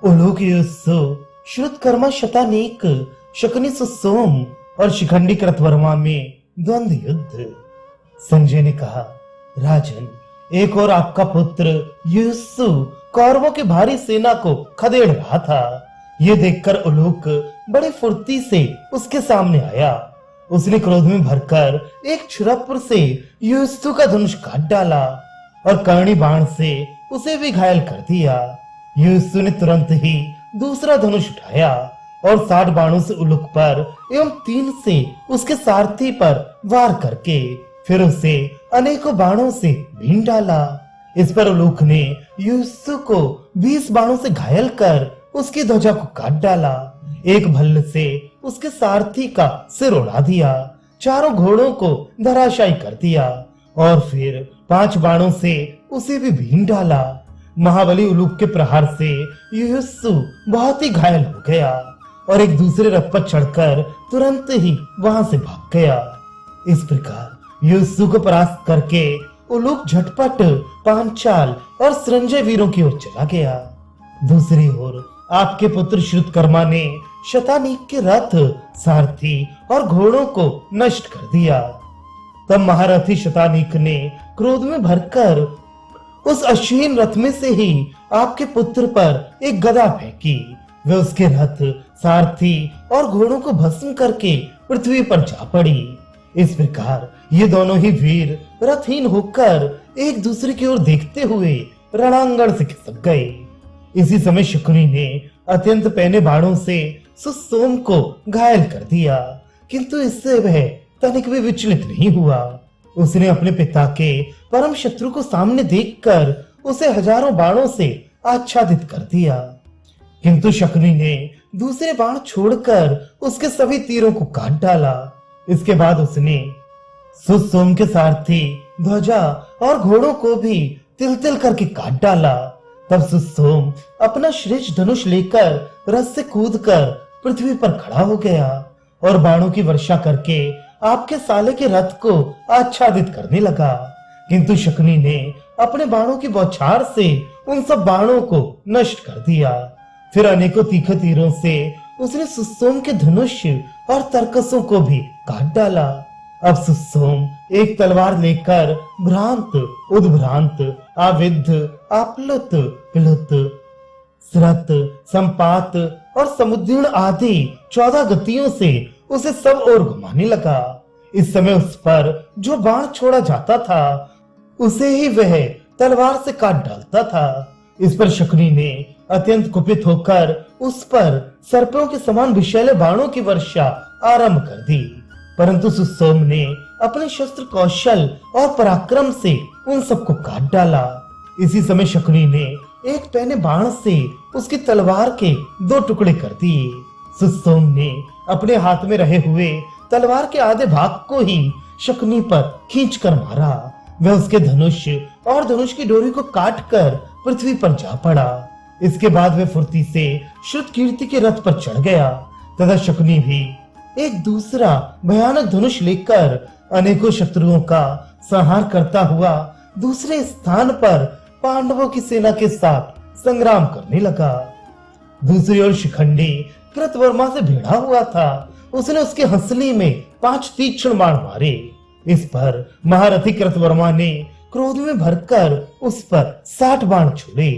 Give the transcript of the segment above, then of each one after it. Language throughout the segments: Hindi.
उलूकयुस्सु श्रुतकर्मा शतानीक शकुनी सुसोम और शिखंडी कृतवर्मा में द्वंद्व युद्ध। संजय ने कहा, राजन, एक और आपका पुत्र युस्सु कौरवों की भारी सेना को खदेड़ रहा था। ये देखकर उलूक बड़ी फुर्ती से उसके सामने आया। उसने क्रोध में भरकर एक छुरपुर से युस्सु का धनुष काट डाला और कर्णी बाण से उसे भी घायल कर दिया। युस्सु ने तुरंत ही दूसरा धनुष उठाया और 60 बाणों से उलूक पर एवं 3 से उसके सारथी पर वार करके फिर उसे अनेकों बाणों से भीन डाला। इस पर उलूक ने युस्सु को 20 बाणों से घायल कर उसकी ध्वजा को काट डाला। एक भल्ल से उसके सारथी का सिर उड़ा दिया, चारों घोड़ों को धराशायी कर दिया और फिर 5 बाणों से उसे भी भीन डाला। महाबली उलूक के प्रहार से युस्सु बहुत ही घायल हो गया और एक दूसरे रथ पर चढ़कर तुरंत ही वहां से भाग गया। इस प्रकार युस्सु को परास्त करके उलूक झटपट पांचाल और संजय वीरों की ओर चला गया। दूसरी ओर आपके पुत्र श्रुतकर्मा ने शतानीक के रथ, सारथी और घोड़ों को नष्ट कर दिया। तब महारथी शतानीक ने क्रोध में भरकर उस अश्विन रथ में से ही आपके पुत्र पर एक गदा फेंकी। वे उसके रथ, सारथी और घोड़ों को भस्म करके पृथ्वी पर जा पड़ी। इस प्रकार ये दोनों ही वीर रथहीन होकर एक दूसरे की ओर देखते हुए रणांगण से खिसक गए। इसी समय शकुनी ने अत्यंत पैने बाणों से सुसोम को घायल कर दिया, किंतु इससे वह तनिक भी विचलित नहीं हुआ। उसने अपने पिता के परम शत्रु को सामने देखकर उसे हजारों बाणों से आच्छादित कर दिया, किंतु शकुनी ने दूसरे बाण छोड़कर उसके सभी तीरों को काट डाला। इसके बाद उसने सुसोम के सारथी, ध्वजा और घोड़ों को भी तिल तिल करके काट डाला। तब सुसोम अपना श्रेष्ठ धनुष लेकर रथ से कूदकर पृथ्वी पर खड़ा हो गया और बाणों की वर्षा करके आपके साले के रथ को आच्छादित करने लगा, किंतु शकुनी ने अपने बाणों की बौछार से उन सब बाणों को नष्ट कर दिया। फिर अनेकों तीखे तीरों से उसने सुसोम के धनुष और तरकसों को भी काट डाला। अब सुसोम एक तलवार लेकर भ्रांत, उद्भ्रांत, आविद्ध, आप्लुत, प्लुत, स्रत, संपात और समुद्रीण आदि 14 गतियों से उसे सब ओर घुमाने लगा। इस समय उस पर जो बाण छोड़ा जाता था उसे ही वह तलवार से काट डालता था। इस पर शकुनी ने अत्यंत कुपित होकर उस पर सर्पों के समान विषैले बाणों की वर्षा आरंभ कर दी, परंतु सुसोम ने अपने शस्त्र कौशल और पराक्रम से उन सबको काट डाला। इसी समय शकुनी ने एक पैने बाण से उसकी तलवार के 2 टुकड़े कर दिए। सुसोम ने अपने हाथ में रहे हुए तलवार के आधे भाग को ही शकुनी पर खींचकर मारा। वह उसके धनुष और धनुष की डोरी को काटकर पृथ्वी पर जा पड़ा। इसके बाद वह फुर्ती से श्रुतकीर्ति के रथ पर चढ़ गया तथा शकुनी भी एक दूसरा भयानक धनुष लेकर अनेकों शत्रुओं का संहार करता हुआ दूसरे स्थान पर पांडवों की सेना के साथ संग्राम करने लगा। दूसरी ओर शिखंडी कृतवर्मा से भिड़ा हुआ था। उसने उसके हंसली में 5 तीक्ष्ण बाण मारे। इस पर महारथी कृतवर्मा ने क्रोध में भरकर उस पर 60 बाण छोड़े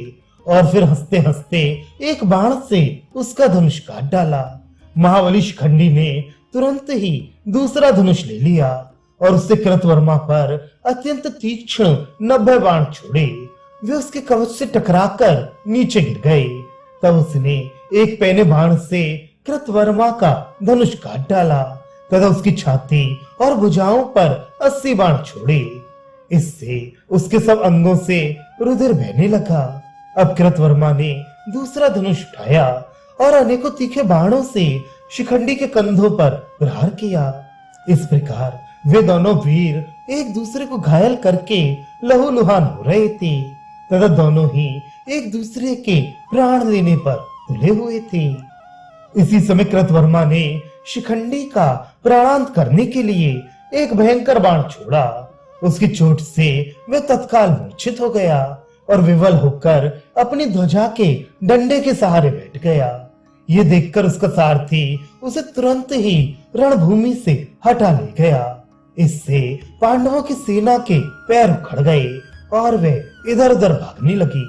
और फिर हंसते हंसते एक बाण से उसका धनुष काट डाला। महाबली शिखंडी ने तुरंत ही दूसरा धनुष ले लिया और उससे कृतवर्मा पर अत्यंत तीक्ष्ण 90 बाण छोड़े। वे उसके कवच से टकराकर नीचे गिर गए। तब उसने एक पैने बाण से कृतवर्मा का धनुष काट डाला तथा उसकी छाती और भुजाओं पर 80 बाण छोड़े। इससे उसके सब अंगों से रुधिर बहने लगा। अब कृतवर्मा ने दूसरा धनुष उठाया और अनेकों तीखे बाणों से शिखंडी के कंधों पर प्रहार किया। इस प्रकार वे दोनों वीर एक दूसरे को घायल करके लहूलुहान हो रहे थे तथा दोनों ही एक दूसरे के प्राण लेने पर तुले हुए थे। इसी समय कृतवर्मा ने शिखंडी का प्राणांत करने के लिए एक भयंकर बाण छोड़ा। उसकी चोट से वह तत्काल मूर्छित हो गया और विवल होकर अपनी ध्वजा के डंडे के सहारे बैठ गया। ये देखकर उसका सारथी उसे तुरंत ही रणभूमि से हटा ले गया। इससे पांडवों की सेना के पैर उखड़ गए और वे इधर उधर भागने लगी।